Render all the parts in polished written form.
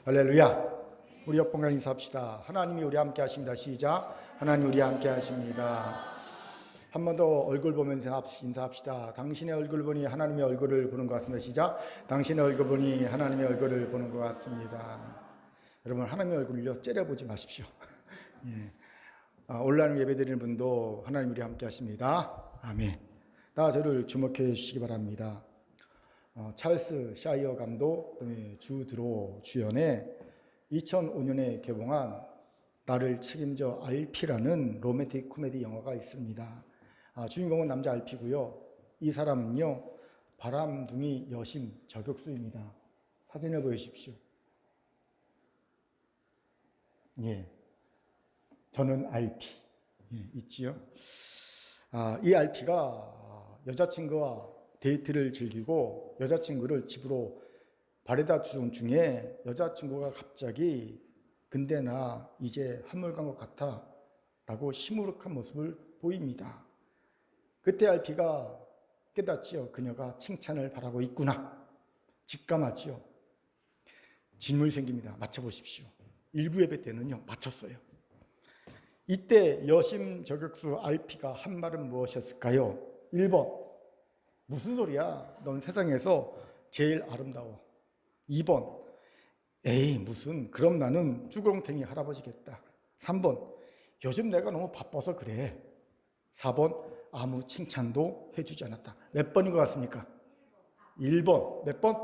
할렐루야. 우리 옆분과 인사합시다. 하나님이 우리 함께 하십니다. 시작. 하나님 우리 함께 하십니다. 한 번 더 얼굴 보면서 인사합시다. 당신의 얼굴 보니 하나님의 얼굴을 보는 것 같습니다. 시작. 당신의 얼굴 보니 하나님의 얼굴을 보는 것 같습니다. 여러분, 하나님의 얼굴을요 째려보지 마십시오. 예. 온라인 예배 드리는 분도 하나님 우리 함께 하십니다. 아멘. 다 저를 주목해 주시기 바랍니다. 찰스 샤이어 감독, 그다음에 주 드로 주연의 2005년에 개봉한 나를 책임져 RP라는 로맨틱 코미디 영화가 있습니다. 주인공은 남자 RP고요. 이 사람은요 바람둥이 여심 저격수입니다. 사진을 보여주십시오. 예, 저는 RP 있지요. 이 RP가 여자친구와 데이트를 즐기고 여자친구를 집으로 바래다 주던 중에 여자친구가 갑자기 근데 나 이제 한물 간 것 같아 라고 시무룩한 모습을 보입니다. 그때 RP가 깨닫지요. 그녀가 칭찬을 바라고 있구나. 직감하지요. 질문이 생깁니다. 맞춰보십시오. 일부 예배 때는요 맞췄어요. 이때 여심 저격수 RP가 한 말은 무엇이었을까요? 1번 무슨 소리야? 넌 세상에서 제일 아름다워. 2번 에이 무슨 그럼 나는 쭈구렁탱이 할아버지겠다. 3번 요즘 내가 너무 바빠서 그래. 4번 아무 칭찬도 해주지 않았다. 몇 번인 것 같습니까? 1번. 몇 번?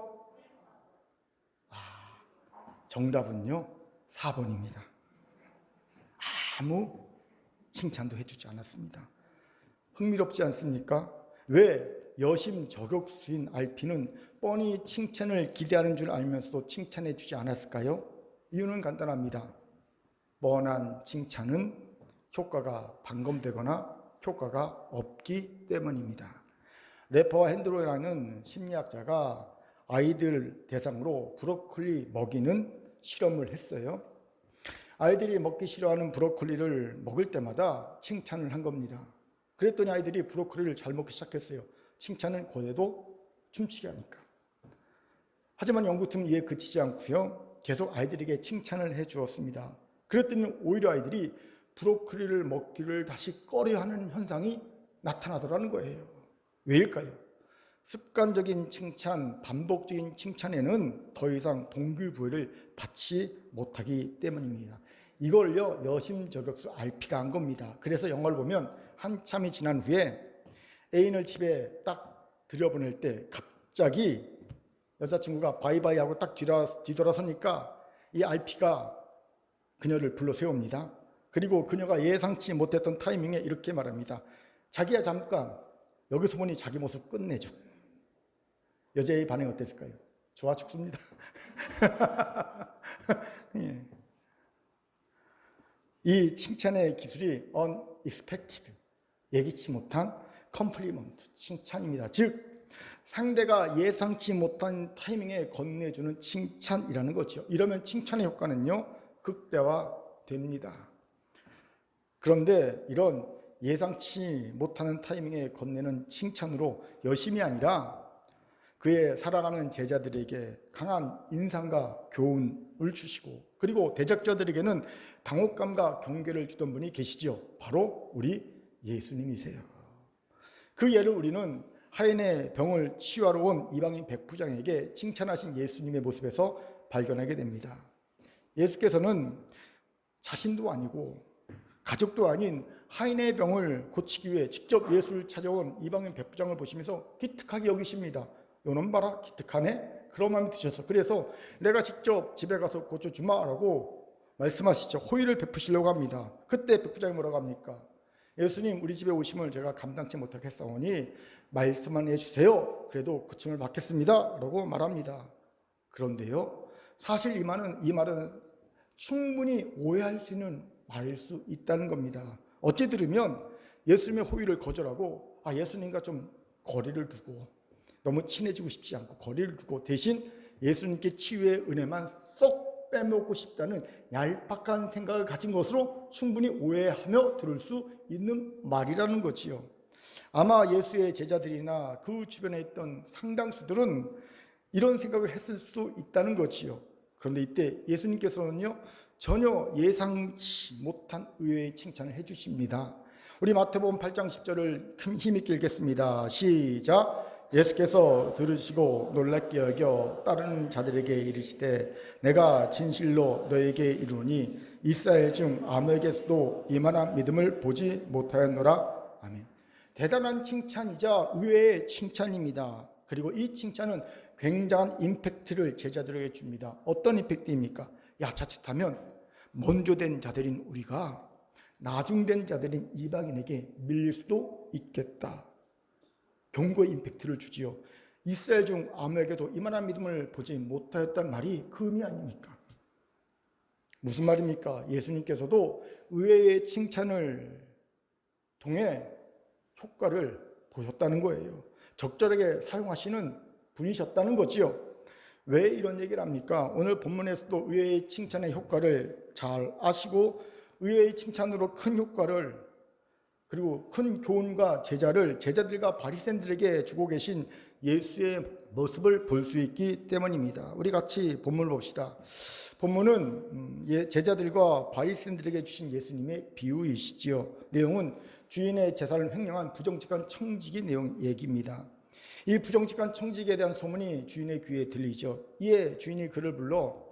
정답은요 4번입니다. 아무 칭찬도 해주지 않았습니다. 흥미롭지 않습니까? 왜 여심 저격수인 RP는 뻔히 칭찬을 기대하는 줄 알면서도 칭찬해 주지 않았을까요? 이유는 간단합니다. 뻔한 칭찬은 효과가 반감되거나 효과가 없기 때문입니다. 래퍼와 핸드로라는 심리학자가 아이들 대상으로 브로콜리 먹이는 실험을 했어요. 아이들이 먹기 싫어하는 브로콜리를 먹을 때마다 칭찬을 한 겁니다. 그랬더니 아이들이 브로콜리를 잘 먹기 시작했어요. 칭찬은 고래도 춤추게 하니까. 하지만 연구팀은 이에 그치지 않고요. 계속 아이들에게 칭찬을 해 주었습니다. 그랬더니 오히려 아이들이 브로콜리를 먹기를 다시 꺼려하는 현상이 나타나더라는 거예요. 왜일까요? 습관적인 칭찬, 반복적인 칭찬에는 더 이상 동기부여를 받지 못하기 때문입니다. 이걸요 여심 저격수 RP가 한 겁니다. 그래서 영화를 보면 한참이 지난 후에 애인을 집에 딱 들여보낼 때 갑자기 여자친구가 바이바이 하고 딱 뒤돌아서니까 이 RP가 그녀를 불러 세웁니다. 그리고 그녀가 예상치 못했던 타이밍에 이렇게 말합니다. 자기야 잠깐 여기서 보니 자기 모습 끝내줘. 여자의 반응이 어땠을까요? 좋아 죽습니다. 예. 이 칭찬의 기술이 unexpected, 예기치 못한 컴플리먼트, 칭찬입니다. 즉 상대가 예상치 못한 타이밍에 건네주는 칭찬이라는 거죠. 이러면 칭찬의 효과는요 극대화됩니다. 그런데 이런 예상치 못하는 타이밍에 건네는 칭찬으로 여심이 아니라 그의 사랑하는 제자들에게 강한 인상과 교훈을 주시고 그리고 대적자들에게는 당혹감과 경계를 주던 분이 계시죠. 바로 우리 예수님이세요. 그 예를 우리는 하인의 병을 치유하러 온 이방인 백부장에게 칭찬하신 예수님의 모습에서 발견하게 됩니다. 예수께서는 자신도 아니고 가족도 아닌 하인의 병을 고치기 위해 직접 예수를 찾아온 이방인 백부장을 보시면서 기특하게 여기십니다. 요놈 봐라 기특하네. 그런 마음이 드셔서 그래서 내가 직접 집에 가서 고쳐주마라고 말씀하시죠. 호의를 베푸시려고 합니다. 그때 백부장이 뭐라고 합니까? 예수님 우리 집에 오심을 제가 감당치 못하겠사오니 말씀만 해주세요. 그래도 고침을 받겠습니다 라고 말합니다. 그런데요 사실 이 말은 충분히 오해할 수 있는 말일 수 있다는 겁니다. 어찌 들으면 예수님의 호의를 거절하고 예수님과 좀 거리를 두고 너무 친해지고 싶지 않고 거리를 두고 대신 예수님께 치유의 은혜만 쏙 빼먹고 싶다는 얄팍한 생각을 가진 것으로 충분히 오해하며 들을 수 있는 말이라는 거지요. 아마 예수의 제자들이나 그 주변에 있던 상당수들은 이런 생각을 했을 수 있다는 거지요. 그런데 이때 예수님께서는요, 전혀 예상치 못한 의외의 칭찬을 해주십니다. 우리 마태복음 8장 10절을 힘있게 읽겠습니다. 시작. 예수께서 들으시고 놀랍게 여겨 따르는 자들에게 이르시되 내가 진실로 너에게 이르노니 이스라엘 중 아무에게서도 이만한 믿음을 보지 못하였노라. 아멘. 대단한 칭찬이자 의외의 칭찬입니다. 그리고 이 칭찬은 굉장한 임팩트를 제자들에게 줍니다. 어떤 임팩트입니까? 야, 자칫하면 먼저 된 자들인 우리가 나중된 자들인 이방인에게 밀릴 수도 있겠다. 경고의 임팩트를 주지요. 이스라엘 중 아무에게도 이만한 믿음을 보지 못하였단 말이 그 의미 아닙니까? 무슨 말입니까? 예수님께서도 의외의 칭찬을 통해 효과를 보셨다는 거예요. 적절하게 사용하시는 분이셨다는 거지요. 왜 이런 얘기를 합니까? 오늘 본문에서도 의외의 칭찬의 효과를 잘 아시고 의외의 칭찬으로 큰 효과를 그리고 큰 교훈과 제자들과 바리새인들에게 주고 계신 예수의 모습을 볼 수 있기 때문입니다. 우리 같이 본문을 봅시다. 본문은 제자들과 바리새인들에게 주신 예수님의 비유이시지요. 내용은 주인의 제사를 횡령한 부정직한 청지기 내용 얘기입니다. 이 부정직한 청지기에 대한 소문이 주인의 귀에 들리죠. 이에 주인이 그를 불러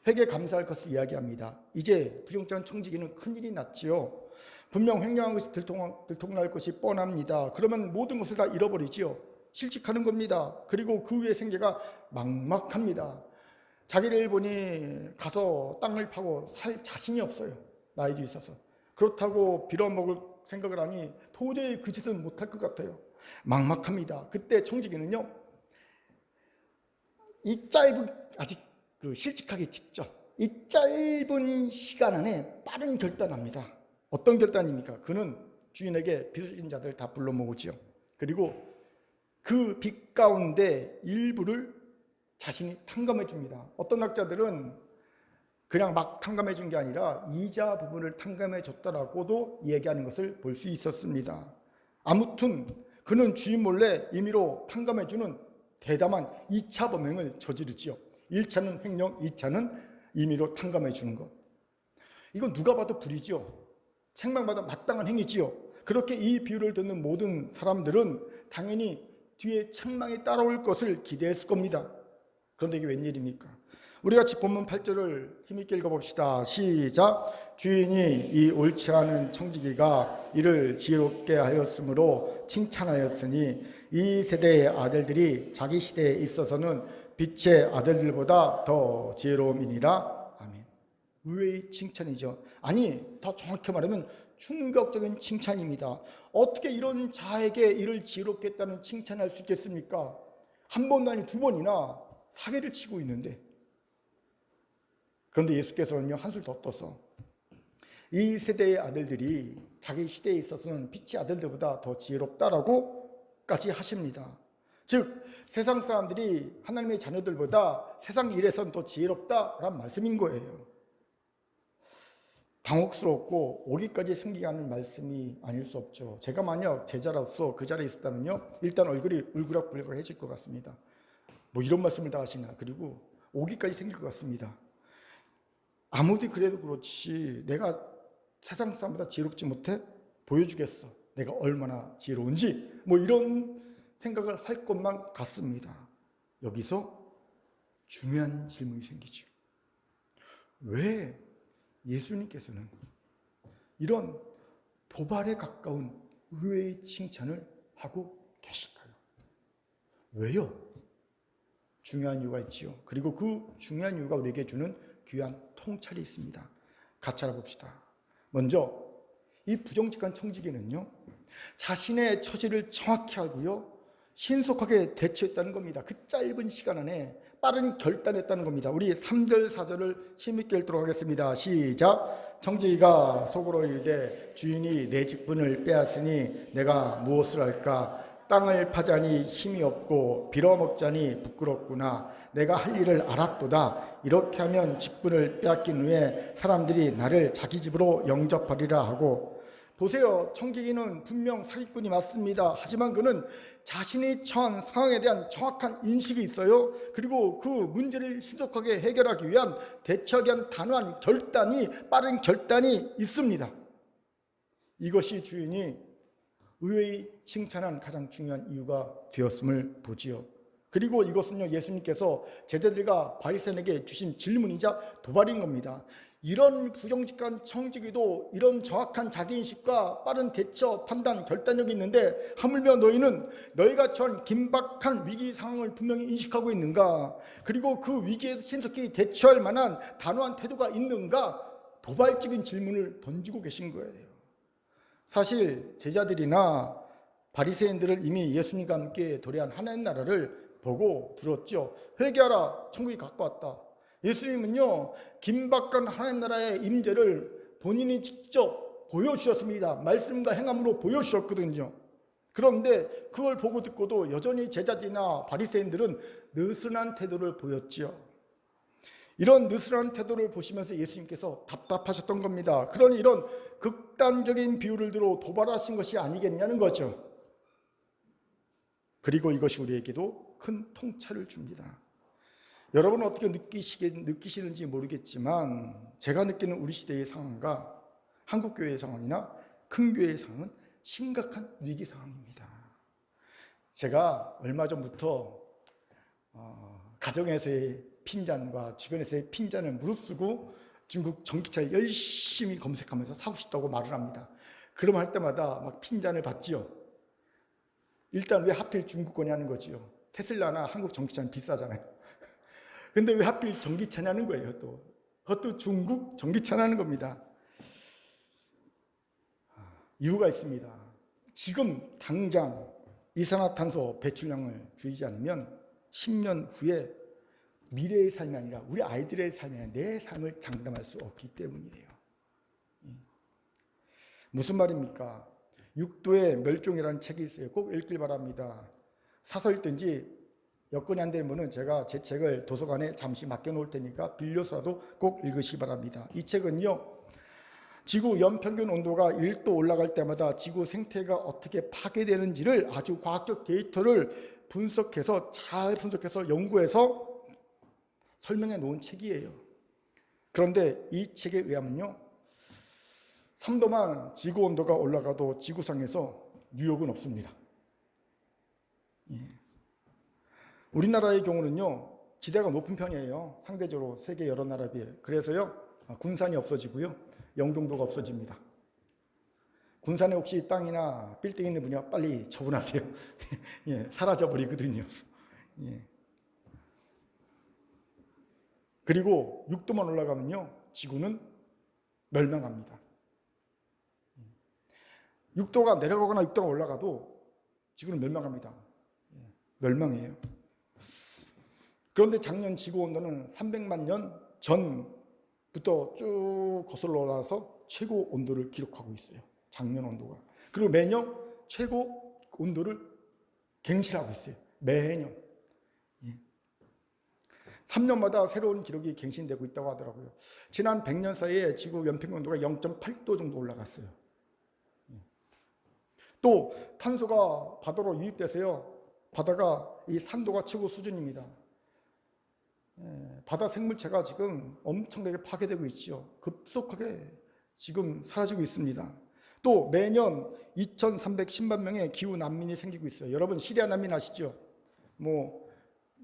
회개 감사할 것을 이야기합니다. 이제 부정직한 청지기는 큰일이 났지요. 분명 횡령한 것이 들통날 것이 뻔합니다. 그러면 모든 것을 다 잃어버리지요. 실직하는 겁니다. 그리고 그 후에 생계가 막막합니다. 자기를 보니 가서 땅을 파고 살 자신이 없어요. 나이도 있어서. 그렇다고 빌어먹을 생각을 하니 도저히 그 짓은 못할 것 같아요. 막막합니다. 그때 청지기는요, 이 짧은 아직 실직하기 직전 이 짧은 시간 안에 빠른 결단합니다. 어떤 결단입니까? 그는 주인에게 빚진 자들 다 불러 모으지요. 그리고 그 빚 가운데 일부를 자신이 탕감해 줍니다. 어떤 학자들은 그냥 막 탕감해 준 게 아니라 이자 부분을 탕감해 줬다라고도 얘기하는 것을 볼 수 있었습니다. 아무튼 그는 주인 몰래 임의로 탕감해 주는 대담한 2차 범행을 저지르지요. 1차는 횡령, 2차는 임의로 탕감해 주는 것. 이건 누가 봐도 불이죠. 책망받아 마땅한 행위지요. 그렇게 이 비유를 듣는 모든 사람들은 당연히 뒤에 책망이 따라올 것을 기대했을 겁니다. 그런데 이게 웬일입니까? 우리 같이 본문 8절을 힘있게 읽어봅시다. 시작. 주인이 이 옳지 않은 청지기가 이를 지혜롭게 하였으므로 칭찬하였으니 이 세대의 아들들이 자기 시대에 있어서는 빛의 아들들보다 더 지혜로움이니라. 아멘. 의외의 칭찬이죠. 아니, 더 정확히 말하면 충격적인 칭찬입니다. 어떻게 이런 자에게 이를 지혜롭게 했다는 칭찬할 수 있겠습니까? 한 번도 아니 두 번이나 사기를 치고 있는데. 그런데 예수께서는요, 한술 더 떠서 이 세대의 아들들이 자기 시대에 있어서는 빛의 아들들보다 더 지혜롭다라고까지 하십니다. 즉 세상 사람들이 하나님의 자녀들보다 세상 일에선 더 지혜롭다라는 말씀인 거예요. 당혹스럽고 오기까지 생기게 하는 말씀이 아닐 수 없죠. 제가 만약 제자로서 그 자리에 있었다면요, 일단 얼굴이 울그락불그락해질 것 같습니다. 뭐 이런 말씀을 다 하시나. 그리고 오기까지 생길 것 같습니다. 아무리 그래도 그렇지 내가 세상 사람보다 지혜롭지 못해? 보여주겠어. 내가 얼마나 지혜로운지. 뭐 이런 생각을 할 것만 같습니다. 여기서 중요한 질문이 생기죠. 왜 예수님께서는 이런 도발에 가까운 의외의 칭찬을 하고 계실까요? 왜요? 중요한 이유가 있지요. 그리고 그 중요한 이유가 우리에게 주는 귀한 통찰이 있습니다. 같이 알아봅시다. 먼저 이 부정직한 청지기는요, 자신의 처지를 정확히 알고요, 신속하게 대처했다는 겁니다. 그 짧은 시간 안에 빠른 결단했다는 겁니다. 우리 3절 4절을 힘있게 읽도록 하겠습니다. 시작. 청지기가 속으로 이르되 주인이 내 직분을 빼앗으니 내가 무엇을 할까? 땅을 파자니 힘이 없고 빌어먹자니 부끄럽구나. 내가 할 일을 알았도다. 이렇게 하면 직분을 빼앗긴 후에 사람들이 나를 자기 집으로 영접하리라 하고 보세요. 청지기는 분명 사기꾼이 맞습니다. 하지만 그는 자신이 처한 상황에 대한 정확한 인식이 있어요. 그리고 그 문제를 신속하게 해결하기 위한 대처하기 위한 단호한 결단이, 빠른 결단이 있습니다. 이것이 주인이 의외의 칭찬한 가장 중요한 이유가 되었음을 보지요. 그리고 이것은요, 예수님께서 제자들과 바리새인에게 주신 질문이자 도발인 겁니다. 이런 부정직한 청지기도 이런 정확한 자기인식과 빠른 대처, 판단, 결단력이 있는데 하물며 너희는 너희가 처한 긴박한 위기 상황을 분명히 인식하고 있는가? 그리고 그 위기에서 신속히 대처할 만한 단호한 태도가 있는가? 도발적인 질문을 던지고 계신 거예요. 사실 제자들이나 바리새인들을 이미 예수님과 함께 도래한 하나님 나라를 보고 들었죠. 회개하라, 천국이 가까웠다. 예수님은요, 긴박한 하나님 나라의 임재를 본인이 직접 보여주셨습니다. 말씀과 행함으로 보여주셨거든요. 그런데 그걸 보고 듣고도 여전히 제자들이나 바리새인들은 느슨한 태도를 보였죠. 이런 느슨한 태도를 보시면서 예수님께서 답답하셨던 겁니다. 그러니 이런 극단적인 비유를 들어 도발하신 것이 아니겠냐는 거죠. 그리고 이것이 우리에게도 큰 통찰을 줍니다. 여러분은 어떻게 느끼시는지 모르겠지만 제가 느끼는 우리 시대의 상황과 한국교회의 상황이나 큰 교회의 상황은 심각한 위기 상황입니다. 제가 얼마 전부터 가정에서의 핀잔과 주변에서의 핀잔을 무릅쓰고 중국 전기차를 열심히 검색하면서 사고 싶다고 말을 합니다. 그럼 할 때마다 막 핀잔을 받지요. 일단 왜 하필 중국 거냐는 거지요. 테슬라나 한국 전기차는 비싸잖아요. 근데 왜 하필 전기차냐는 거예요. 그것도 중국 전기차냐는 겁니다. 이유가 있습니다. 지금 당장 이산화탄소 배출량을 줄이지 않으면 10년 후에 미래의 삶이 아니라 우리 아이들의 삶이 아니라 내 삶을 장담할 수 없기 때문이에요. 무슨 말입니까? 6도의 멸종이라는 책이 있어요. 꼭 읽길 바랍니다. 사서 읽든지 여건이 안 되는 분은 제가 제 책을 도서관에 잠시 맡겨놓을 테니까 빌려서라도 꼭 읽으시기 바랍니다. 이 책은요, 지구 연평균 온도가 1도 올라갈 때마다 지구 생태가 어떻게 파괴되는지를 아주 과학적 데이터를 잘 분석해서 연구해서 설명해 놓은 책이에요. 그런데 이 책에 의하면요, 3도만 지구 온도가 올라가도 지구상에서 뉴욕은 없습니다. 우리나라의 경우는요, 지대가 높은 편이에요. 상대적으로 세계 여러 나라에 비해. 그래서요, 군산이 없어지고요, 영종도가 없어집니다. 군산에 혹시 땅이나 빌딩 있는 분이 빨리 처분하세요. 사라져버리거든요. 그리고 6도만 올라가면요, 지구는 멸망합니다. 6도가 내려가거나 6도가 올라가도 지구는 멸망합니다. 멸망해요. 그런데 작년 지구 온도는 300만 년 전부터 쭉 거슬러 올라와서 최고 온도를 기록하고 있어요. 작년 온도가. 그리고 매년 최고 온도를 갱신하고 있어요. 매년. 3년마다 새로운 기록이 갱신되고 있다고 하더라고요. 지난 100년 사이에 지구 연평균 온도가 0.8도 정도 올라갔어요. 또 탄소가 바다로 유입돼서요, 바다가 이 산도가 최고 수준입니다. 바다 생물체가 지금 엄청나게 파괴되고 있죠. 급속하게 지금 사라지고 있습니다. 또 매년 2,310만 명의 기후 난민이 생기고 있어요. 여러분 시리아 난민 아시죠?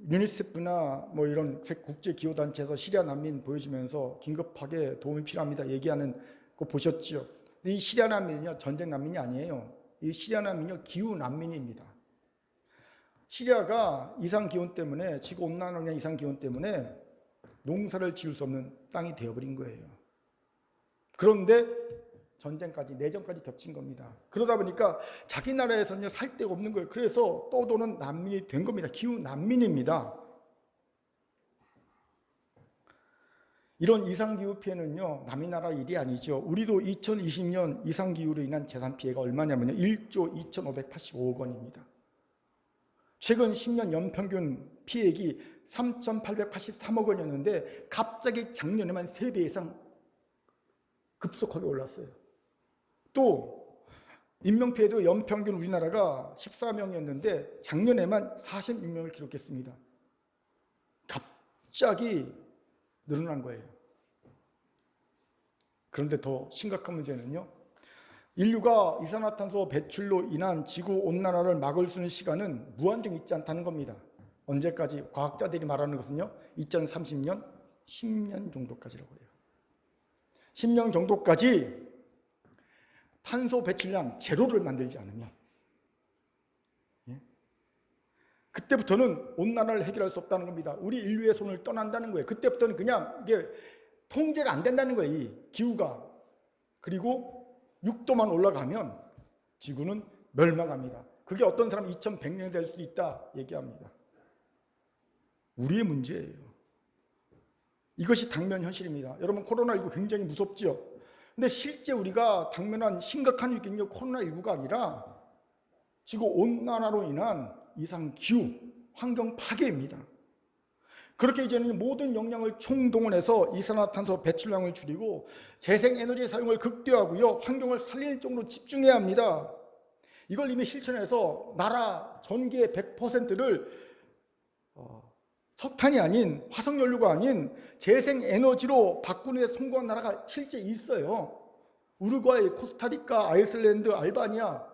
유니세프나 이런 국제 기후 단체에서 시리아 난민 보여주면서 긴급하게 도움이 필요합니다 얘기하는 거 보셨죠? 이 시리아 난민은요, 전쟁 난민이 아니에요. 이 시리아 난민은요, 기후 난민입니다. 시리아가 이상기온 때문에, 지구온난화의 이상기온 때문에 농사를 지을 수 없는 땅이 되어버린 거예요. 그런데 전쟁까지, 내전까지 겹친 겁니다. 그러다 보니까 자기 나라에서는 살 데가 없는 거예요. 그래서 떠도는 난민이 된 겁니다. 기후 난민입니다. 이런 이상기후 피해는요, 남의 나라 일이 아니죠. 우리도 2020년 이상기후로 인한 재산 피해가 얼마냐면요, 1조 2,585억 원입니다. 최근 10년 연평균 피해액이 3,883억 원이었는데 갑자기 작년에만 3배 이상 급속하게 올랐어요. 또 인명피해도 연평균 우리나라가 14명이었는데 작년에만 46명을 기록했습니다. 갑자기 늘어난 거예요. 그런데 더 심각한 문제는요, 인류가 이산화탄소 배출로 인한 지구온난화를 막을 수 있는 시간은 무한정 있지 않다는 겁니다. 언제까지? 과학자들이 말하는 것은요, 2030년 10년 정도까지라고 해요. 10년 정도까지 탄소 배출량 제로를 만들지 않으면, 그때부터는 온난화를 해결할 수 없다는 겁니다. 우리 인류의 손을 떠난다는 거예요. 그때부터는 그냥 이게 통제가 안 된다는 거예요, 이 기후가. 그리고 6도만 올라가면 지구는 멸망합니다. 그게 어떤 사람 2100년이 될 수도 있다 얘기합니다. 우리의 문제예요. 이것이 당면 현실입니다. 여러분, 코로나19 굉장히 무섭죠? 근데 실제 우리가 당면한 심각한 위기는요, 코로나19가 아니라 지구온난화로 인한 이상기후, 환경 파괴입니다. 그렇게 이제는 모든 역량을 총동원해서 이산화탄소 배출량을 줄이고 재생에너지 사용을 극대화하고요, 환경을 살리는 쪽으로 집중해야 합니다. 이걸 이미 실천해서 나라 전기의 100%를 석탄이 아닌, 화석연료가 아닌 재생에너지로 바꾸는 데 성공한 나라가 실제 있어요. 우루과이, 코스타리카, 아이슬란드, 알바니아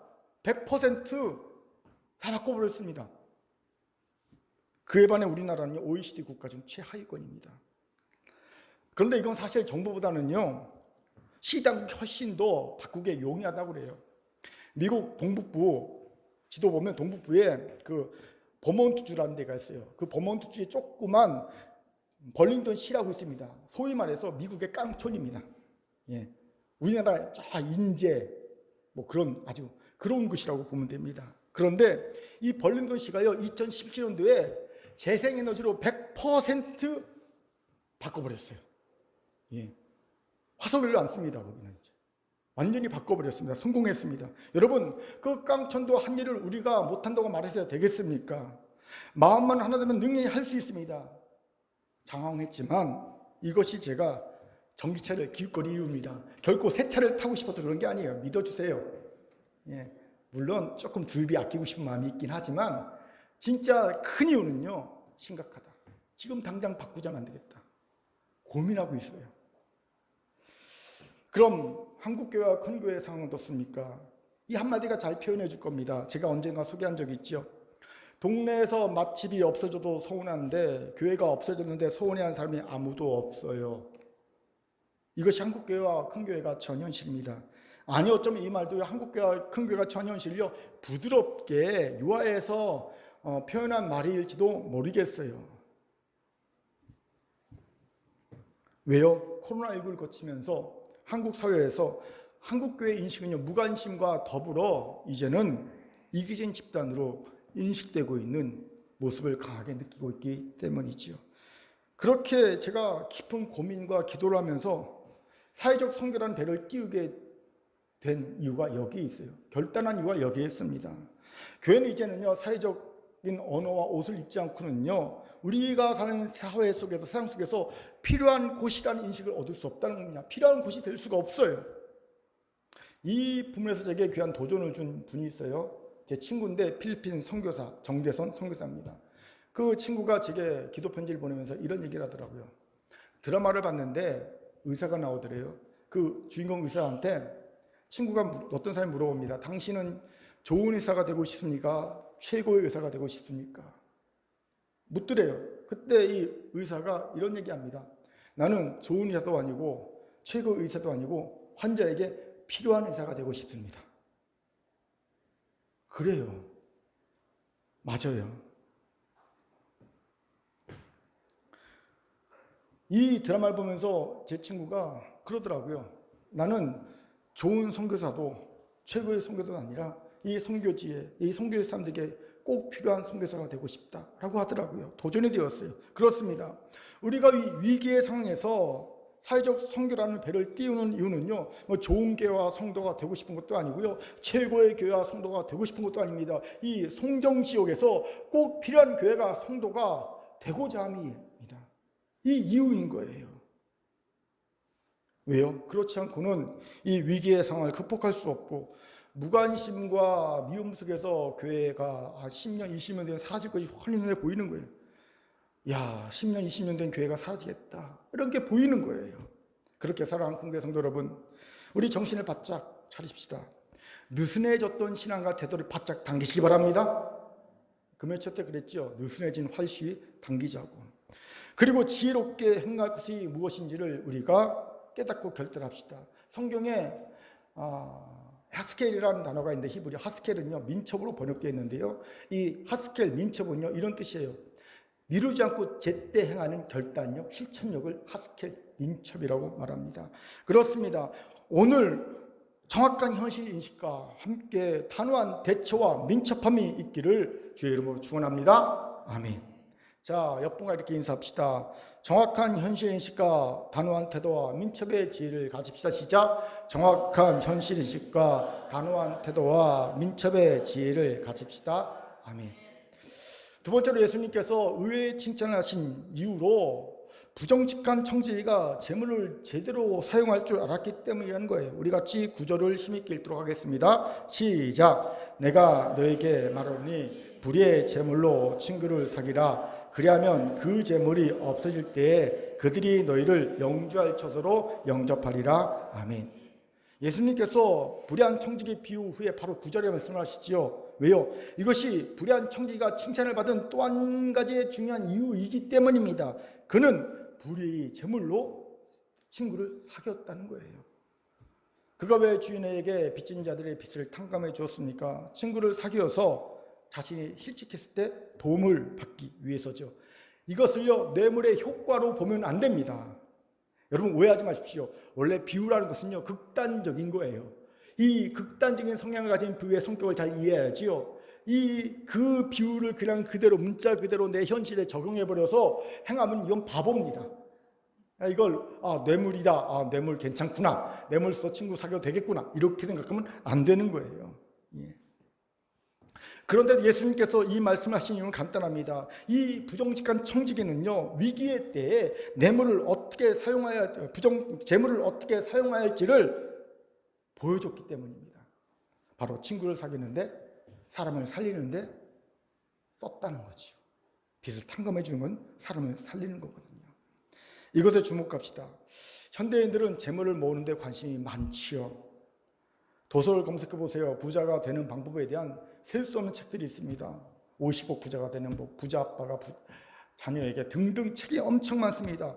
100% 다 바꿔버렸습니다. 그에 반해 우리나라는 OECD 국가 중 최하위권입니다. 그런데 이건 사실 정부보다는요, 시당국이 훨씬 더 바꾸기에 용이하다고 그래요. 미국 동북부 지도 보면 동북부에 그 버몬트주라는 데가 있어요. 그 버몬트주에 조그만 벌링턴 시라고 있습니다. 소위 말해서 미국의 깡촌입니다. 예. 우리나라 저 인제 뭐 그런 아주 그런 곳이라고 보면 됩니다. 그런데 이 벌링턴 시가요, 2017년도에 재생에너지로 100% 바꿔버렸어요. 예. 화석연료 안 씁니다. 거기는 이제 완전히 바꿔버렸습니다. 성공했습니다. 여러분, 그 깡촌도 한 일을 우리가 못한다고 말해서 되겠습니까? 마음만 하나 되면 능히 할 수 있습니다. 장황했지만 이것이 제가 전기차를 기웃거리 이유입니다. 결코 새 차를 타고 싶어서 그런 게 아니에요. 믿어주세요. 예. 물론 조금 주유비 아끼고 싶은 마음이 있긴 하지만 진짜 큰 이유는요, 심각하다. 지금 당장 바꾸자면 안 되겠다. 고민하고 있어요. 그럼 한국교회와 큰 교회의 상황은 어떻습니까? 이 한마디가 잘 표현해 줄 겁니다. 제가 언젠가 소개한 적이 있죠. 동네에서 맛집이 없어져도 서운한데 교회가 없어졌는데 서운해하는 사람이 아무도 없어요. 이것이 한국교회와 큰 교회가 전 현실입니다. 아니, 어쩌면 이 말도 한국교회와 큰 교회가 전 현실이요, 부드럽게 유화해서 표현한 말일지도 모르겠어요. 왜요? 코로나19를 거치면서 한국 사회에서 한국교회 인식은요, 무관심과 더불어 이제는 이기적인 집단으로 인식되고 있는 모습을 강하게 느끼고 있기 때문이지요. 그렇게 제가 깊은 고민과 기도를 하면서 사회적 선교라는 배를 띄우게 된 이유가 여기에 있어요. 결단한 이유가 여기에 있습니다. 교회는 이제는요, 사회적인 언어와 옷을 입지 않고는요, 우리가 사는 사회 속에서, 세상 속에서 필요한 곳이라는 인식을 얻을 수 없다는 겁니다. 필요한 곳이 될 수가 없어요. 이 부분에서 제게 귀한 도전을 준 분이 있어요. 제 친구인데 필리핀 선교사, 정대선 선교사입니다. 그 친구가 제게 기도 편지를 보내면서 이런 얘기를 하더라고요. 드라마를 봤는데 의사가 나오더래요. 그 주인공 의사한테 친구가 어떤 사람이 물어봅니다. 당신은 좋은 의사가 되고 싶습니까? 최고의 의사가 되고 싶습니까? 묻더래요. 그때 이 의사가 이런 얘기합니다. 나는 좋은 의사도 아니고 최고의 의사도 아니고 환자에게 필요한 의사가 되고 싶습니다. 그래요. 맞아요. 이 드라마를 보면서 제 친구가 그러더라고요. 나는 좋은 선교사도 최고의 선교사도 아니라 이 선교지에, 이 선교 사람들에게 꼭 필요한 선교사가 되고 싶다라고 하더라고요. 도전이 되었어요. 그렇습니다. 우리가 이 위기의 상황에서 사회적 선교라는 배를 띄우는 이유는요, 뭐 좋은 교회와 성도가 되고 싶은 것도 아니고요, 최고의 교회와 성도가 되고 싶은 것도 아닙니다. 이 송정지역에서 꼭 필요한 교회가 성도가 되고자 함입니다. 이 이유인 거예요. 왜요? 그렇지 않고는 이 위기의 상황을 극복할 수 없고 무관심과 미움 속에서 교회가 10년, 20년 되면 사라질 것이 훤히 눈에 보이는 거예요. 야, 10년, 20년 된 교회가 사라지겠다. 이런 게 보이는 거예요. 그렇게 사랑하는 큰교회 성도 여러분, 우리 정신을 바짝 차리십시다. 느슨해졌던 신앙과 태도를 바짝 당기시기 바랍니다. 금요 첫 때 그랬죠. 느슨해진 활시 당기자고. 그리고 지혜롭게 행할 것이 무엇인지를 우리가 깨닫고 결단합시다. 성경에 하스켈이라는 단어가 있는데 히브리 하스켈은요 민첩으로 번역되어 있는데요. 이 하스켈 민첩은요 이런 뜻이에요. 미루지 않고 제때 행하는 결단력, 실천력을 하스켈 민첩이라고 말합니다. 그렇습니다. 오늘 정확한 현실 인식과 함께 단호한 대처와 민첩함이 있기를 주의 이름으로 축원합니다. 아멘. 자, 옆분과 이렇게 인사합시다. 정확한 현실 인식과 단호한 태도와 민첩의 지혜를 가집시다. 시작. 정확한 현실 인식과 단호한 태도와 민첩의 지혜를 가집시다. 아멘. 두 번째로 예수님께서 의외의 칭찬을 하신 이유로 부정직한 청지기가 재물을 제대로 사용할 줄 알았기 때문이라는 거예요. 우리 같이 구절을 힘있게 읽도록 하겠습니다. 시작. 내가 너에게 말하노니 불의의 재물로 친구를 사귀라. 그리하면 그 재물이 없어질 때에 그들이 너희를 영주할 처소로 영접하리라. 아멘. 예수님께서 불의한 청지기 비유 후에 바로 9절에 말씀을 하시지요. 왜요? 이것이 불의한 청지기가 칭찬을 받은 또 한 가지의 중요한 이유이기 때문입니다. 그는 불의의 재물로 친구를 사귀었다는 거예요. 그가 왜 주인에게 빚진 자들의 빚을 탕감해 주었습니까? 친구를 사귀어서 자신이 실직했을 때 도움을 받기 위해서죠. 이것을요 뇌물의 효과로 보면 안 됩니다. 여러분 오해하지 마십시오. 원래 비유라는 것은요 극단적인 거예요. 이 극단적인 성향을 가진 비유의 성격을 잘 이해해야지요. 그 비유를 그냥 그대로 문자 그대로 내 현실에 적용해 버려서 행하면 이건 바보입니다. 이걸 뇌물이다. 뇌물 괜찮구나. 뇌물 써 친구 사귀어도 되겠구나. 이렇게 생각하면 안 되는 거예요. 예. 그런데 예수님께서 이 말씀하신 이유는 간단합니다. 이 부정직한 청지기는요 위기의 때에 뇌물을 어떻게 사용해야 재물을 어떻게 사용해야 할지를 보여줬기 때문입니다. 바로 친구를 사귀는데 사람을 살리는데 썼다는 거죠. 빚을 탕감해 주는 건 사람을 살리는 거거든요. 이것에 주목합시다. 현대인들은 재물을 모으는 데 관심이 많지요. 도서를 검색해 보세요. 부자가 되는 방법에 대한 셀 수 없는 책들이 있습니다. 50억 부자가 되는 법, 부자 아빠가 자녀에게 등등 책이 엄청 많습니다.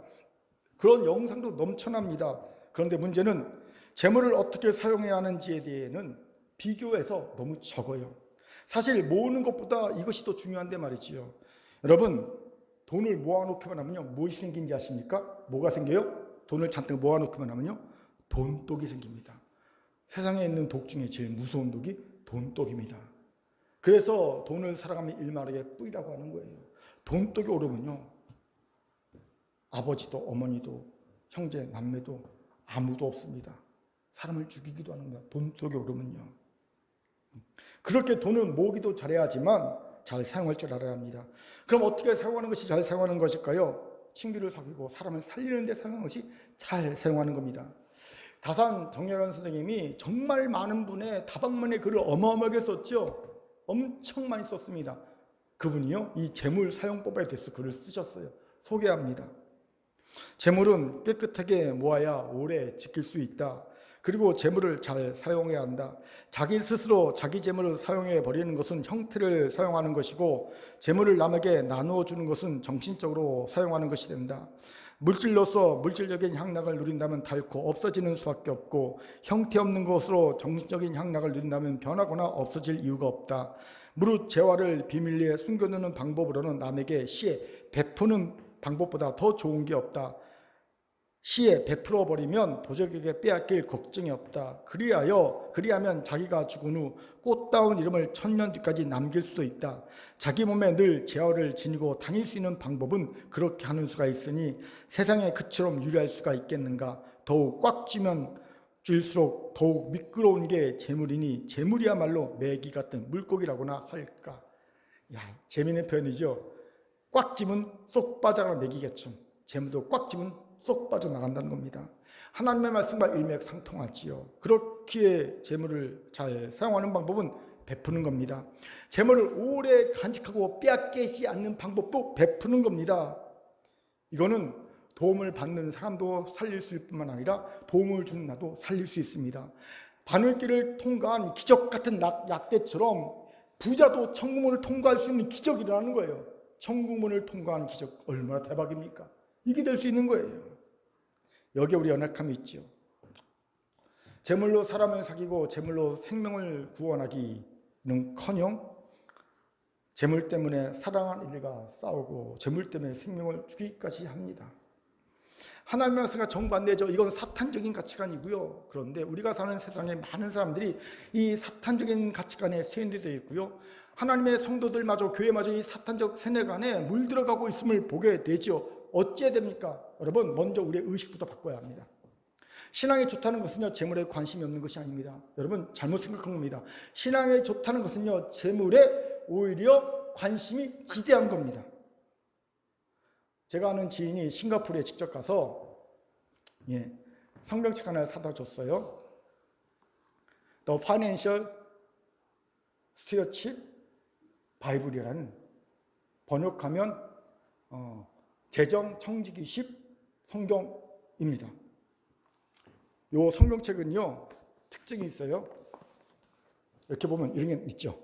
그런 영상도 넘쳐납니다. 그런데 문제는 재물을 어떻게 사용해야 하는지에 대해는 비교해서 너무 적어요. 사실 모으는 것보다 이것이 더 중요한데 말이지요. 여러분 돈을 모아놓기만 하면요 무엇이 생긴지 아십니까? 뭐가 생겨요? 돈을 잔뜩 모아놓기만 하면요 돈독이 생깁니다. 세상에 있는 독 중에 제일 무서운 독이 돈독입니다. 그래서 돈을 살아가면 일말하게 뿌리라고 하는 거예요. 돈독이 오르면요 아버지도 어머니도 형제 남매도 아무도 없습니다. 사람을 죽이기도 하는 거야. 돈독이 오르면요. 그렇게 돈을 모으기도 잘해야지만 잘 사용할 줄 알아야 합니다. 그럼 어떻게 사용하는 것이 잘 사용하는 것일까요? 친구를 사귀고 사람을 살리는 데 사용하는 것이 잘 사용하는 겁니다. 다산 정약한 선생님이 정말 많은 분의 다방면의 글을 어마어마하게 썼죠. 엄청 많이 썼습니다. 그분이요 이 재물 사용법에 대해서 글을 쓰셨어요. 소개합니다. 재물은 깨끗하게 모아야 오래 지킬 수 있다. 그리고 재물을 잘 사용해야 한다. 자기 스스로 자기 재물을 사용해 버리는 것은 형태를 사용하는 것이고 재물을 남에게 나누어 주는 것은 정신적으로 사용하는 것이 된다. 물질로서 물질적인 향락을 누린다면 닳고 없어지는 수밖에 없고 형태없는 것으로 정신적인 향락을 누린다면 변하거나 없어질 이유가 없다. 무릇 재화를 비밀리에 숨겨두는 방법으로는 남에게 시에 베푸는 방법보다 더 좋은 게 없다. 시에 베풀어 버리면 도적에게 빼앗길 걱정이 없다. 그리하면 자기가 죽은 후 꽃다운 이름을 천년 뒤까지 남길 수도 있다. 자기 몸에 늘 재화를 지니고 다닐 수 있는 방법은 그렇게 하는 수가 있으니 세상에 그처럼 유리할 수가 있겠는가. 더욱 꽉 쥐면 쥘수록 더욱 미끄러운 게 재물이니 재물이야말로 메기 같은 물고기라고나 할까. 재미있는 표현이죠. 꽉 쥐면 쏙 빠져가 메기겠죠. 재물도 꽉 쥐면 쏙 빠져나간다는 겁니다. 하나님의 말씀과 일맥상통하지요. 그렇기에 재물을 잘 사용하는 방법은 베푸는 겁니다. 재물을 오래 간직하고 빼앗기지 않는 방법도 베푸는 겁니다. 이거는 도움을 받는 사람도 살릴 수 있을 뿐만 아니라 도움을 주는 나도 살릴 수 있습니다. 바늘길을 통과한 기적 같은 약대처럼 부자도 천국문을 통과할 수 있는 기적이라는 거예요. 천국문을 통과한 기적 얼마나 대박입니까? 이게 될 수 있는 거예요. 여기에 우리 연약함이 있죠. 재물로 사람을 사귀고 재물로 생명을 구원하기는커녕 재물 때문에 사랑하는 이들과 싸우고 재물 때문에 생명을 죽이기까지 합니다. 하나님의 말씀과 정반대죠. 이건 사탄적인 가치관이고요. 그런데 우리가 사는 세상에 많은 사람들이 이 사탄적인 가치관에 세뇌되어 있고요. 하나님의 성도들마저 교회마저 이 사탄적 세뇌관에 물들어가고 있음을 보게 되죠. 어찌해야 됩니까? 여러분, 먼저 우리의 의식부터 바꿔야 합니다. 신앙이 좋다는 것은요, 재물에 관심이 없는 것이 아닙니다. 여러분, 잘못 생각한 겁니다. 신앙이 좋다는 것은요, 재물에 오히려 관심이 지대한 겁니다. 제가 아는 지인이 싱가포르에 직접 가서 성경책 하나를 사다 줬어요. The Financial Stewardship Bible이라는, 번역하면 재정 청지기십 성경입니다. 이 성경책은요, 특징이 있어요. 이렇게 보면 이런 게 있죠.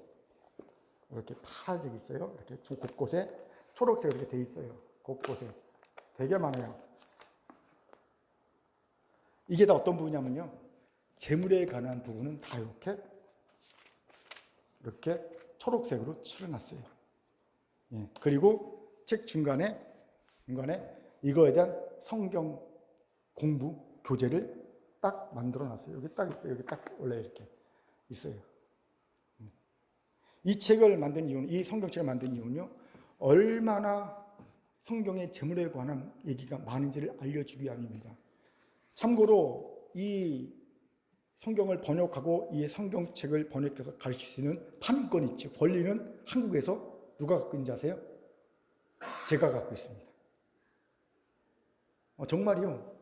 이렇게 파랗게 있어요. 이렇게 곳곳에 초록색 이렇게 돼 있어요. 곳곳에 되게 많아요. 이게 다 어떤 부분이냐면요, 재물에 관한 부분은 다 이렇게 초록색으로 칠해놨어요. 그리고 책 중간에 이거에 대한 성경 공부 교재를 딱 만들어놨어요. 여기 딱 있어요. 여기 딱 원래 이렇게 있어요. 이 책을 만든 이유는, 이 성경책을 만든 이유는요, 얼마나 성경의 재물에 관한 얘기가 많은지를 알려주기 위함입니다. 참고로 이 성경을 번역하고 이 성경책을 번역해서 가르칠 수 있는 판권이 있죠. 권리는 한국에서 누가 갖고 있는지 아세요? 제가 갖고 있습니다. 정말이요.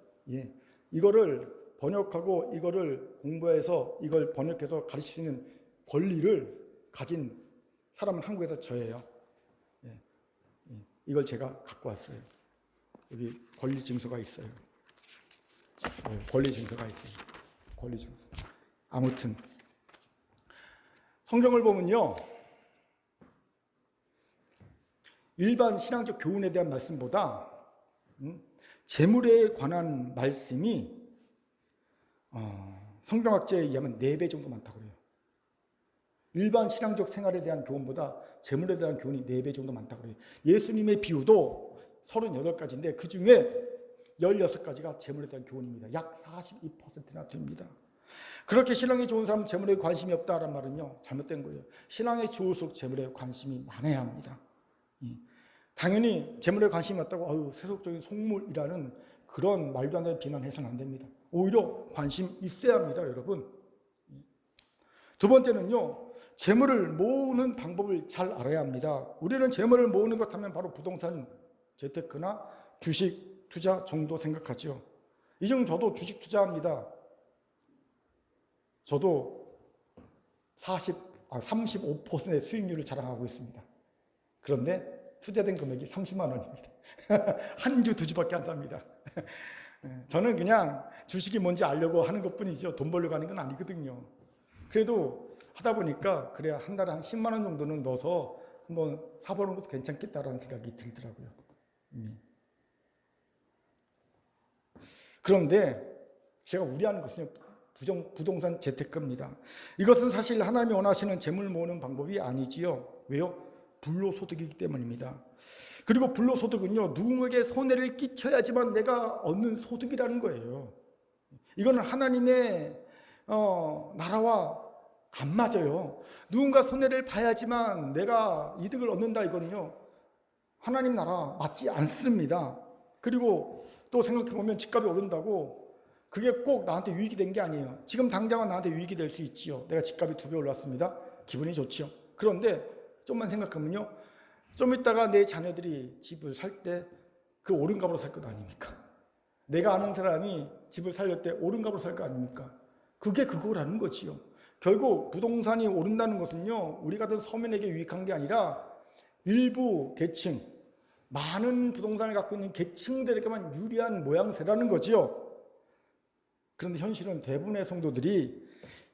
이거를 번역하고 이거를 공부해서 이걸 번역해서 가르칠 수 있는 권리를 가진 사람은 한국에서 저예요. 이걸 제가 갖고 왔어요. 여기 권리 증서가 있어요. 권리 증서가 있어요. 권리 증서. 아무튼 성경을 보면요, 일반 신앙적 교훈에 대한 말씀보다 재물에 관한 말씀이 성경학자에 의하면 4배 정도 많다고 그래요. 일반 신앙적 생활에 대한 교훈보다 재물에 대한 교훈이 4배 정도 많다고 그래요. 예수님의 비유도 38가지인데 그 중에 16가지가 재물에 대한 교훈입니다. 약 42%나 됩니다. 그렇게 신앙이 좋은 사람은 재물에 관심이 없다는 말은요, 잘못된 거예요. 신앙이 좋을수록 재물에 관심이 많아야 합니다. 당연히 재물에 관심이 없다고 세속적인 속물이라는 그런 말도 안 되는 비난해서는 안 됩니다. 오히려 관심 있어야 합니다, 여러분. 두 번째는요, 재물을 모으는 방법을 잘 알아야 합니다. 우리는 재물을 모으는 것 하면 바로 부동산, 재테크나 주식 투자 정도 생각하죠. 이 중 저도 주식 투자합니다. 저도 35%의 수익률을 자랑하고 있습니다. 그런데 투자된 금액이 30만 원입니다. 한 주, 두 주밖에 안 삽니다. 저는 그냥 주식이 뭔지 알려고 하는 것뿐이죠. 돈 벌려고 하는 건 아니거든요. 그래도 하다 보니까 그래야 한 달에 한 10만 원 정도는 넣어서 한번 사보는 것도 괜찮겠다라는 생각이 들더라고요. 그런데 제가 우려하는 것은 부동산 재테크입니다. 이것은 사실 하나님이 원하시는 재물 모으는 방법이 아니지요. 왜요? 불로소득이기 때문입니다. 그리고 불로소득은요, 누군가에게 손해를 끼쳐야지만 내가 얻는 소득이라는 거예요. 이거는 하나님의 나라와 안 맞아요. 누군가 손해를 봐야지만 내가 이득을 얻는다, 이거는요, 하나님 나라 맞지 않습니다. 그리고 또 생각해보면 집값이 오른다고 그게 꼭 나한테 유익이 된 게 아니에요. 지금 당장은 나한테 유익이 될 수 있지요. 내가 집값이 2배 올랐습니다. 기분이 좋지요. 그런데 좀만 생각하면요, 좀 있다가 내 자녀들이 집을 살 때 그 오른 값으로 살 것 아닙니까? 내가 아는 사람이 집을 살릴 때 옳은 값으로 살 거 아닙니까? 그게 그거라는 거지요. 결국 부동산이 오른다는 것은요, 우리 같은 서민에게 유익한 게 아니라 일부 계층, 많은 부동산을 갖고 있는 계층들에게만 유리한 모양새라는 거지요. 그런데 현실은 대부분의 성도들이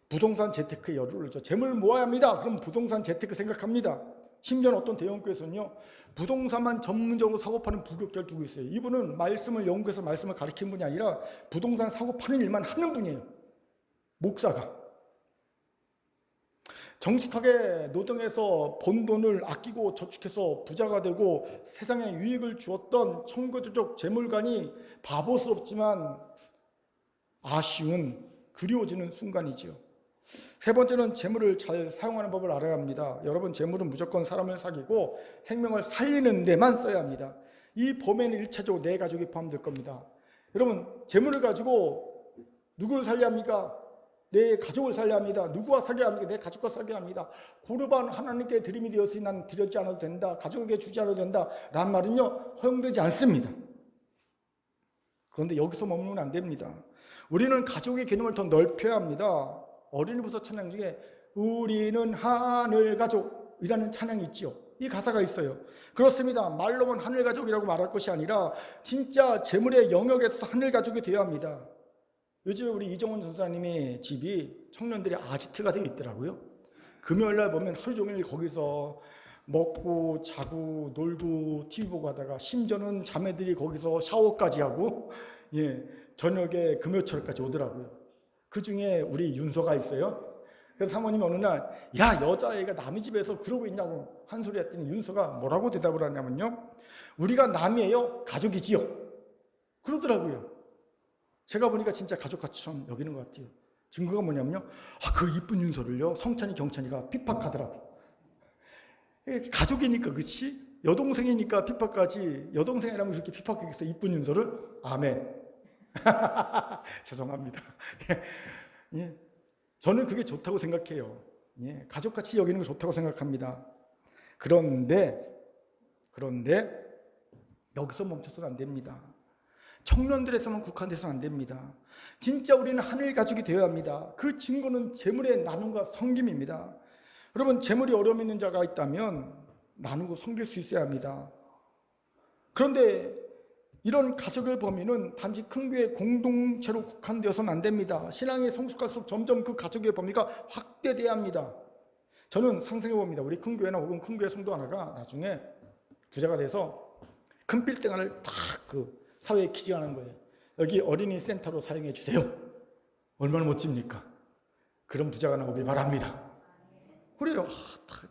부동산 재테크에 열을 올리죠. 재물 모아야 합니다. 그럼 부동산 재테크 생각합니다. 심지어는 어떤 대형교회에서는요, 부동산만 전문적으로 사고 파는 부교육자를 두고 있어요. 이분은 말씀을 연구해서 말씀을 가르치는 분이 아니라 부동산 사고 파는 일만 하는 분이에요. 목사가. 정직하게 노동해서 번 돈을 아끼고 저축해서 부자가 되고 세상에 유익을 주었던 청교도적 재물관이 바보스럽지만 아쉬운, 그리워지는 순간이지요. 세 번째는 재물을 잘 사용하는 법을 알아야 합니다. 여러분, 재물은 무조건 사람을 사귀고 생명을 살리는 데만 써야 합니다. 이 범위에는 1차적으로 내 가족이 포함될 겁니다. 여러분, 재물을 가지고 누구를 살려야 합니까? 내 가족을 살려야 합니다. 누구와 사귀어야 합니까? 내 가족과 사귀어야 합니다. 고르반 하나님께 드림이 되었으니 난 드렸지 않아도 된다. 가족에게 주지 않아도 된다. 라는 말은요, 허용되지 않습니다. 그런데 여기서 머무르면 안 됩니다. 우리는 가족의 개념을 더 넓혀야 합니다. 어린이 부서 찬양 중에 우리는 하늘 가족이라는 찬양이 있죠. 이 가사가 있어요. 그렇습니다. 말로만 하늘 가족이라고 말할 것이 아니라 진짜 재물의 영역에서 하늘 가족이 되어야 합니다. 요즘에 우리 이정원 전사님의 집이 청년들의 아지트가 되어 있더라고요. 금요일날 보면 하루 종일 거기서 먹고 자고 놀고 TV 보고 하다가 심지어는 자매들이 거기서 샤워까지 하고 저녁에 금요철까지 오더라고요. 그 중에 우리 윤서가 있어요. 그래서 사모님이 어느 날, 야, 여자애가 남의 집에서 그러고 있냐고 한 소리 했더니 윤서가 뭐라고 대답을 하냐면요, 우리가 남이에요? 가족이지요? 그러더라고요. 제가 보니까 진짜 가족같이 좀 여기는 것 같아요. 증거가 뭐냐면요, 그 이쁜 윤서를요, 성찬이 경찬이가 핍박하더라고요. 가족이니까, 그치? 여동생이니까 핍박까지, 여동생이라면 그렇게 핍박하겠어, 이쁜 윤서를? 아멘. 죄송합니다. 예. 저는 그게 좋다고 생각해요. 예. 가족같이 여기는 게 좋다고 생각합니다. 그런데 여기서 멈춰서는 안 됩니다. 청년들에서만 국한돼서는 안 됩니다. 진짜 우리는 하늘 가족이 되어야 합니다. 그 증거는 재물의 나눔과 섬김입니다. 여러분, 재물이 어려움 있는 자가 있다면 나누고 섬길 수 있어야 합니다. 그런데 이런 가족의 범위는 단지 큰 교회 공동체로 국한되어서는 안 됩니다. 신앙이 성숙할수록 점점 그 가족의 범위가 확대돼야 합니다. 저는 상상해 봅니다. 우리 큰 교회나 혹은 큰 교회 성도 하나가 나중에 부자가 돼서 큰 빌딩 하나를 탁 사회에 기증하는 거예요. 여기 어린이 센터로 사용해 주세요. 얼마나 멋집니까? 그런 부자가 나오길 바랍니다. 그래요.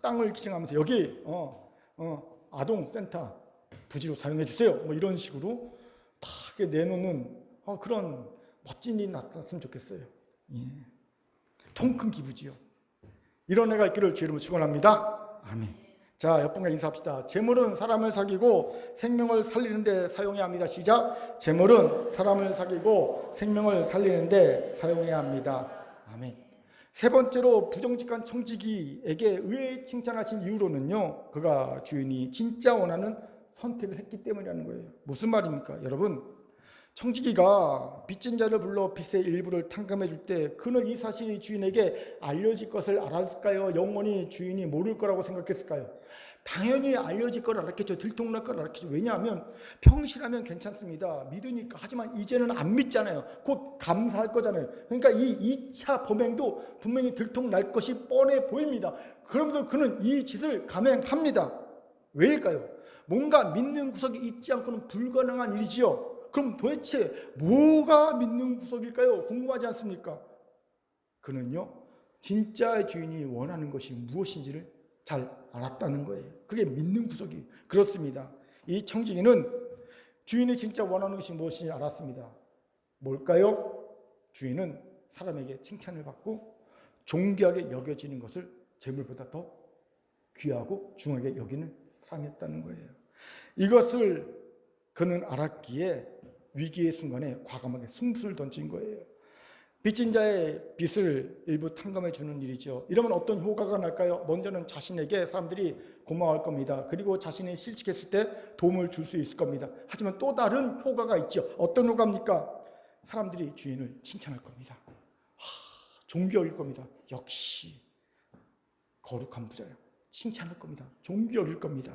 땅을 기증하면서 여기 아동 센터 부지로 사용해 주세요. 뭐 이런 식으로 다 내놓는 그런 멋진 일이 나타났으면 좋겠어요. 예. 통큰 기부지요. 이런 애가 있기를 주의 이름으로 축원합니다. 아멘. 자, 옆분과 인사합시다. 재물은 사람을 사귀고 생명을 살리는 데 사용해야 합니다. 시작. 재물은 사람을 사귀고 생명을 살리는 데 사용해야 합니다. 아멘. 세 번째로 부정직한 청지기에게 의외의 칭찬하신 이유로는요, 그가 주인이 진짜 원하는 선택을 했기 때문이라는 거예요. 무슨 말입니까? 여러분, 청지기가 빚진 자를 불러 빚의 일부를 탕감해 줄 때 그는 이 사실이 주인에게 알려질 것을 알았을까요? 영원히 주인이 모를 거라고 생각했을까요? 당연히 알려질 걸 알았겠죠. 들통날 걸 알았겠죠. 왜냐하면 평시라면 괜찮습니다. 믿으니까. 하지만 이제는 안 믿잖아요. 곧 감사할 거잖아요. 그러니까 이 2차 범행도 분명히 들통날 것이 뻔해 보입니다. 그러면서 그는 이 짓을 감행합니다. 왜일까요? 뭔가 믿는 구석이 있지 않고는 불가능한 일이지요. 그럼 도대체 뭐가 믿는 구석일까요? 궁금하지 않습니까? 그는요, 진짜 주인이 원하는 것이 무엇인지를 잘 알았다는 거예요. 그게 믿는 구석이 그렇습니다. 이 청지기는 주인이 진짜 원하는 것이 무엇인지 알았습니다. 뭘까요? 주인은 사람에게 칭찬을 받고 존귀하게 여겨지는 것을 재물보다 더 귀하고 중하게 여기는 사람이었다는 거예요. 이것을 그는 알았기에 위기의 순간에 과감하게 승부를 던진 거예요. 빚진 자의 빚을 일부 탕감해 주는 일이죠. 이러면 어떤 효과가 날까요? 먼저는 자신에게 사람들이 고마워할 겁니다. 그리고 자신이 실직했을 때 도움을 줄 수 있을 겁니다. 하지만 또 다른 효과가 있죠. 어떤 효과입니까? 사람들이 주인을 칭찬할 겁니다. 존귀 여길 겁니다. 역시 거룩한 부자야. 칭찬할 겁니다. 존귀 여길 겁니다.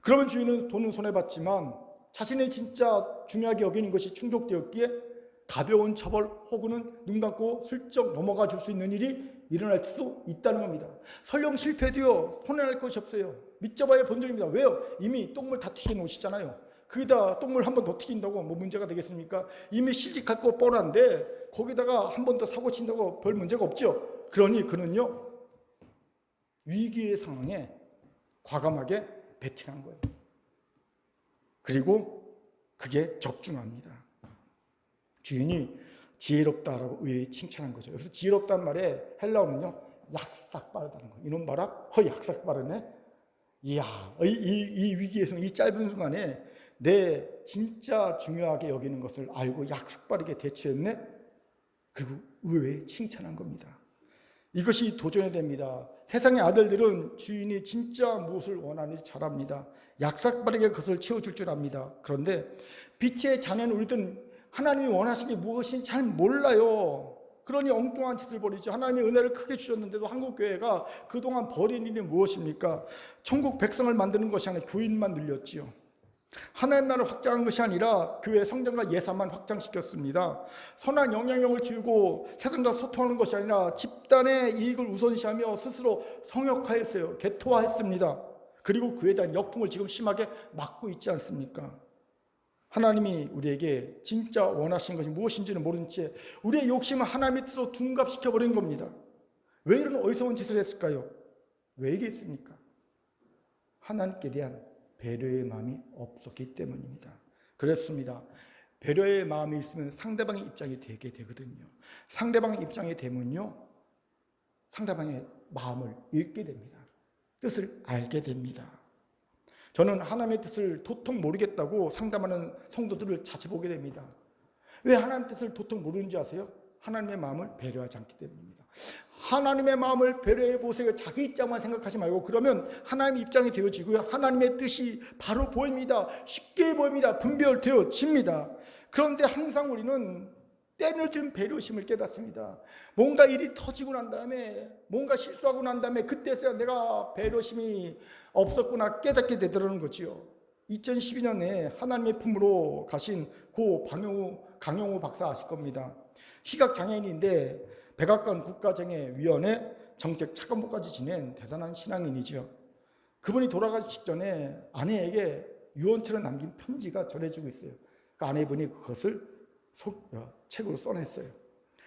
그러면 주인은 돈은 손해봤지만 자신이 진짜 중요하게 여기는 것이 충족되었기에 가벼운 처벌 혹은 눈 감고 슬쩍 넘어가 줄 수 있는 일이 일어날 수 있다는 겁니다. 설령 실패도요 손해날 것이 없어요. 믿져봐야 본전입니다. 왜요? 이미 똥물 다 튀겨 놓으시잖아요. 거기다 똥물 한 번 더 튀긴다고 뭐 문제가 되겠습니까? 이미 실직할 거 뻔한데 거기다가 한 번 더 사고 친다고 별 문제가 없죠. 그러니 그는요 위기의 상황에 과감하게 베팅한 거예요. 그리고 그게 적중합니다. 주인이 지혜롭다라고 의외에 칭찬한 거죠. 그래서 지혜롭다는 말에 헬라어는요 약삭 빠르다는 거예요. 이놈 봐라, 약삭 빠르네. 이야, 이 위기에서 이 짧은 순간에 내 진짜 중요하게 여기는 것을 알고 약삭 빠르게 대처했네. 그리고 의외에 칭찬한 겁니다. 이것이 도전이 됩니다. 세상의 아들들은 주인이 진짜 무엇을 원하는지 잘 압니다. 약삭 빠르게 그것을 채워줄 줄 압니다. 그런데 빛의 자녀는 우리들은 하나님이 원하신 게 무엇인지 잘 몰라요. 그러니 엉뚱한 짓을 벌이죠. 하나님이 은혜를 크게 주셨는데도 한국교회가 그동안 벌인 일이 무엇입니까? 천국 백성을 만드는 것이 아니라 교인만 늘렸지요. 하나님 나라를 확장한 것이 아니라 교회 성전과 예산만 확장시켰습니다. 선한 영향력을 키우고 세상과 소통하는 것이 아니라 집단의 이익을 우선시하며 스스로 성역화했어요. 개토화했습니다. 그리고 그에 대한 역풍을 지금 심하게 맞고 있지 않습니까? 하나님이 우리에게 진짜 원하신 것이 무엇인지는 모른 채 우리의 욕심을 하나님의 뜻으로 둔갑시켜버린 겁니다. 왜 이런 어리석은 짓을 했을까요? 왜 이게 있습니까? 하나님께 대한 배려의 마음이 없었기 때문입니다. 그렇습니다. 배려의 마음이 있으면 상대방의 입장이 되게 되거든요. 상대방의 입장이 되면요 상대방의 마음을 읽게 됩니다. 뜻을 알게 됩니다. 저는 하나님의 뜻을 도통 모르겠다고 상담하는 성도들을 자주 보게 됩니다. 왜 하나님의 뜻을 도통 모르는지 아세요? 하나님의 마음을 배려하지 않기 때문입니다. 하나님의 마음을 배려해 보세요. 자기 입장만 생각하지 말고 그러면 하나님의 입장이 되어지고요. 하나님의 뜻이 바로 보입니다. 쉽게 보입니다. 분별되어집니다. 그런데 항상 우리는 때늦은 배려심을 깨닫습니다. 뭔가 일이 터지고 난 다음에 뭔가 실수하고 난 다음에 그때서야 내가 배려심이 없었구나 깨닫게 되더라는 거지요. 2012년에 하나님의 품으로 가신 고 강영우 박사 아실 겁니다. 시각장애인인데 백악관 국가장애위원회 정책 차관보까지 지낸 대단한 신앙인이죠. 그분이 돌아가기 직전에 아내에게 유언처럼 남긴 편지가 전해지고 있어요. 그 아내분이 그것을 책으로 써냈어요.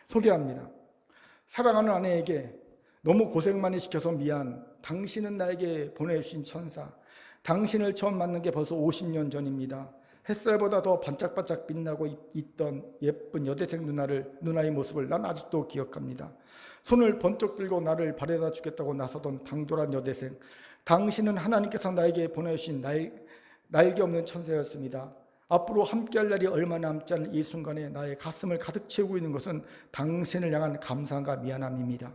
소개합니다. 사랑하는 아내에게 너무 고생 많이 시켜서 미안. 당신은 나에게 보내주신 천사. 당신을 처음 만난 게 벌써 50년 전입니다. 햇살보다 더 반짝반짝 빛나고 있던 예쁜 여대생 누나의 모습을 난 아직도 기억합니다. 손을 번쩍 들고 나를 바래다 주겠다고 나서던 당돌한 여대생. 당신은 하나님께서 나에게 보내주신 날개 없는 천사였습니다. 앞으로 함께할 날이 얼마 남지 않은 이 순간에 나의 가슴을 가득 채우고 있는 것은 당신을 향한 감사함과 미안함입니다.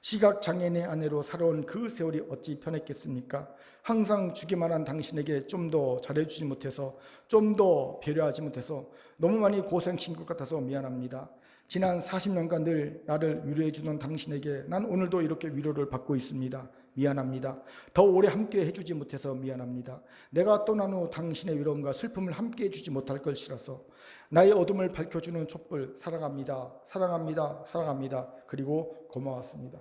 시각장애인의 아내로 살아온 그 세월이 어찌 편했겠습니까? 항상 주기만 한 당신에게 좀 더 잘해주지 못해서, 좀 더 배려하지 못해서 너무 많이 고생신 것 같아서 미안합니다. 지난 40년간 늘 나를 위로해주는 당신에게 난 오늘도 이렇게 위로를 받고 있습니다. 미안합니다. 더 오래 함께 해주지 못해서 미안합니다. 내가 떠난 후 당신의 위로움과 슬픔을 함께 해주지 못할 것이라서 나의 어둠을 밝혀주는 촛불 사랑합니다. 사랑합니다. 사랑합니다. 그리고 고마웠습니다.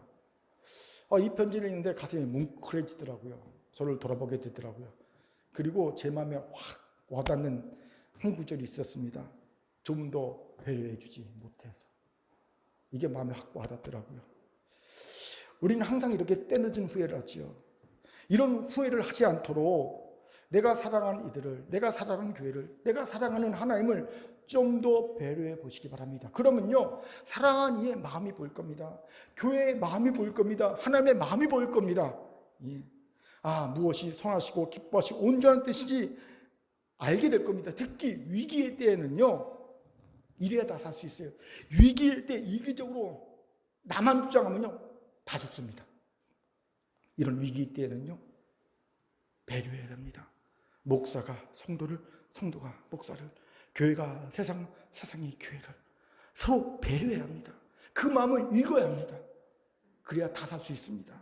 이 편지를 읽는데 가슴이 뭉클해지더라고요. 저를 돌아보게 되더라고요. 그리고 제 마음에 확 와닿는 한 구절이 있었습니다. 좀 더 배려해주지 못해서. 이게 마음에 확 와닿더라고요. 우리는 항상 이렇게 때늦은 후회를 하지요. 이런 후회를 하지 않도록 내가 사랑하는 이들을, 내가 사랑하는 교회를, 내가 사랑하는 하나님을 좀 더 배려해 보시기 바랍니다. 그러면요, 사랑하는 이의 마음이 보일 겁니다. 교회의 마음이 보일 겁니다. 하나님의 마음이 보일 겁니다. 예. 무엇이 선하시고 기뻐하시고 온전한 뜻인지 알게 될 겁니다. 특히 위기의 때에는요, 이래야 다 살 수 있어요. 위기일 때 이기적으로 나만 주장하면요 다 죽습니다. 이런 위기 때에는요 배려해야 됩니다. 목사가 성도를, 성도가 목사를, 교회가 세상이 교회를 서로 배려해야 합니다. 그 마음을 읽어야 합니다. 그래야 다 살 수 있습니다.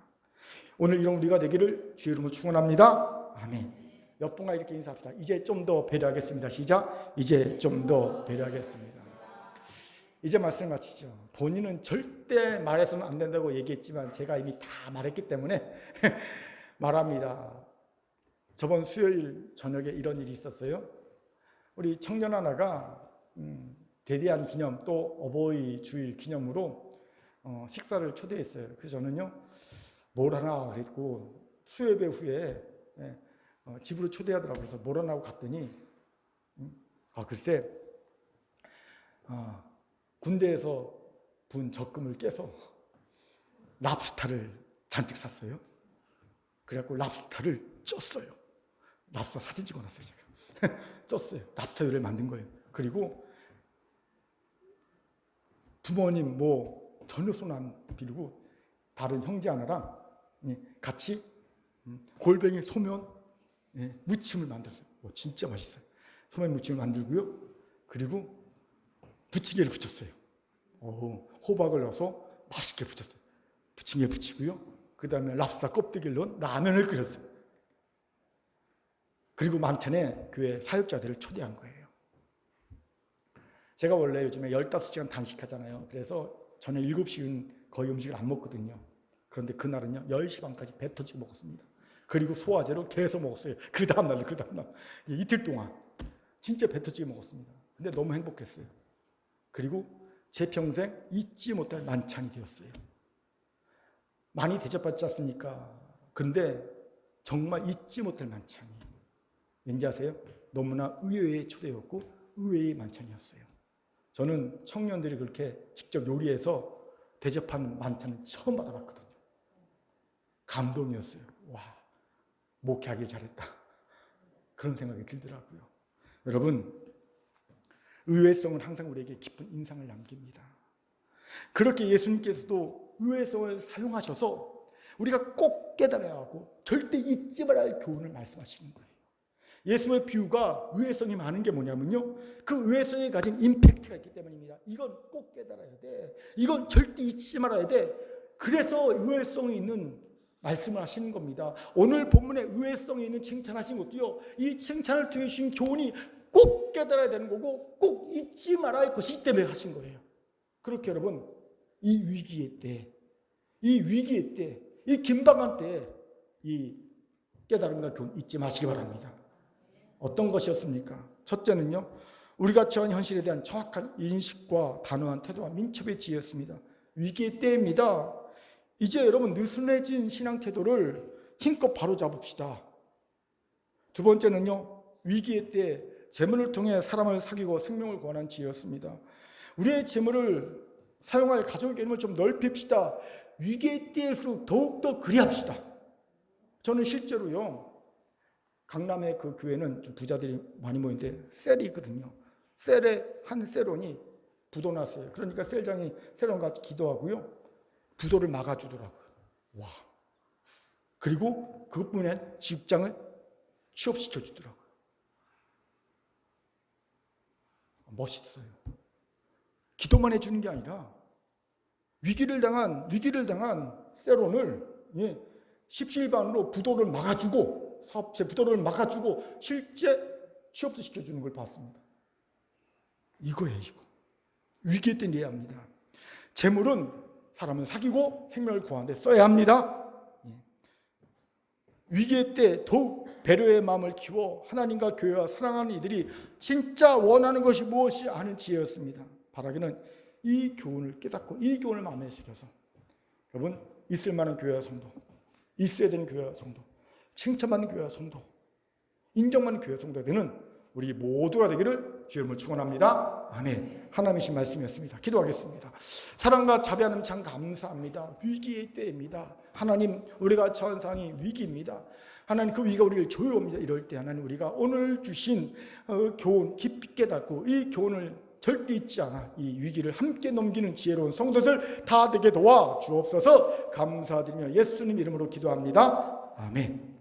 오늘 이런 우리가 되기를 주의 이름으로 축원합니다. 아멘. 옆분과 이렇게 인사합시다. 이제 좀 더 배려하겠습니다. 시작. 이제 좀 더 배려하겠습니다. 이제 말씀을 마치죠. 본인은 절대 말해서는 안 된다고 얘기했지만 제가 이미 다 말했기 때문에 말합니다. 저번 수요일 저녁에 이런 일이 있었어요. 우리 청년 하나가 대대한 기념 또 어버이 주일 기념으로 식사를 초대했어요. 그래서 저는요 뭘 하나 그랬고 수요예배 후에 집으로 초대하더라고요. 그래서 뭘 하나 하고 갔더니 글쎄 군대에서 분 적금을 깨서 랍스타를 잔뜩 샀어요. 그래갖고 랍스타를 쪘어요. 랍스타 사진 찍어놨어요. 제가 쪘어요. 랍스타 요리를 만든 거예요. 그리고 부모님 뭐 전혀 손 안 빌고 다른 형제 하나랑 같이 골뱅이 소면 무침을 만들었어요. 진짜 맛있어요. 소면 무침을 만들고요. 그리고 부침개를 부쳤어요. 호박을 넣어서 맛있게 부쳤어요. 부침개 부치고요. 그 다음에 랍스타 껍데기를 넣은 라면을 끓였어요. 그리고 만찬에 교회 사역자들을 초대한 거예요. 제가 원래 요즘에 15시간 단식하잖아요. 그래서 저녁 7시는 거의 음식을 안 먹거든요. 그런데 그날은요 10시 반까지 배 터지게 먹었습니다. 그리고 소화제로 계속 먹었어요. 그 다음날 이틀 동안 진짜 배 터지게 먹었습니다. 근데 너무 행복했어요. 그리고 제 평생 잊지 못할 만찬이 되었어요. 많이 대접받지 않습니까? 근데 정말 잊지 못할 만찬이 왠지 아세요? 너무나 의외의 초대였고 의외의 만찬이었어요. 저는 청년들이 그렇게 직접 요리해서 대접하는 만찬을 처음 받아봤거든요. 감동이었어요. 와, 목회하길 잘했다. 그런 생각이 들더라고요. 여러분, 의외성은 항상 우리에게 깊은 인상을 남깁니다. 그렇게 예수님께서도 의외성을 사용하셔서 우리가 꼭 깨달아야 하고 절대 잊지 말아야 할 교훈을 말씀하시는 거예요. 예수의 비유가 의외성이 많은 게 뭐냐면요, 그 의외성이 가진 임팩트가 있기 때문입니다. 이건 꼭 깨달아야 돼. 이건 절대 잊지 말아야 돼. 그래서 의외성이 있는 말씀을 하시는 겁니다. 오늘 본문에 의외성이 있는 칭찬하신 것도요, 이 칭찬을 통해 주신 교훈이 꼭 깨달아야 되는 거고 꼭 잊지 말아야 할 것이기 때문에 하신 거예요. 그렇게 여러분, 이 위기의 때, 이 긴박한 때 이 깨달음과 교훈 잊지 마시기 바랍니다. 어떤 것이었습니까? 첫째는요, 우리가 처한 현실에 대한 정확한 인식과 단호한 태도와 민첩의 지혜였습니다. 위기의 때입니다. 이제 여러분 느슨해진 신앙 태도를 힘껏 바로잡읍시다. 두 번째는요, 위기의 때 재물을 통해 사람을 사귀고 생명을 구하는 지혜였습니다. 우리의 재물을 사용할 가족의 개념을 좀 넓힙시다. 위기의 때일수록 더욱더 그리합시다. 저는 실제로요, 강남의 그 교회는 좀 부자들이 많이 모이는데 셀이 있거든요. 셀에 한 셀원이 부도 났어요. 그러니까 셀장이 셀원과 같이 기도하고요, 부도를 막아주더라고요. 와. 그리고 그것뿐만 아니라 직장을 취업시켜주더라고요. 멋있어요. 기도만 해주는 게 아니라 위기를 당한 셀원을 십시일반으로 부도를 막아주고, 사업체 부도를 막아주고 실제 취업도 시켜주는 걸 봤습니다. 이거예요, 이거. 위기에 때 내야 합니다. 재물은 사람을 사귀고 생명을 구하는 데 써야 합니다. 위기의 때 더욱 배려의 마음을 키워 하나님과 교회와 사랑하는 이들이 진짜 원하는 것이 무엇이 아는 지혜였습니다. 바라기는 이 교훈을 깨닫고 이 교훈을 마음에 새겨서 여러분, 있을 만한 교회와 성도, 있어야 되는 교회와 성도, 칭찬받는 교회와 성도, 인정받는 교회와 성도가 되는 우리 모두가 되기를 주의 이름으로 축원합니다. 아멘. 하나님이신 말씀이었습니다. 기도하겠습니다. 사랑과 자비하는 참 감사합니다. 위기의 때입니다. 하나님, 우리가 처한 상황이 위기입니다. 하나님, 그 위기가 우리를 조여옵니다. 이럴 때 하나님, 우리가 오늘 주신 교훈 깊이 깨닫고 이 교훈을 절대 잊지 않아 이 위기를 함께 넘기는 지혜로운 성도들 다 되게 도와 주옵소서. 감사드리며 예수님 이름으로 기도합니다. 아멘.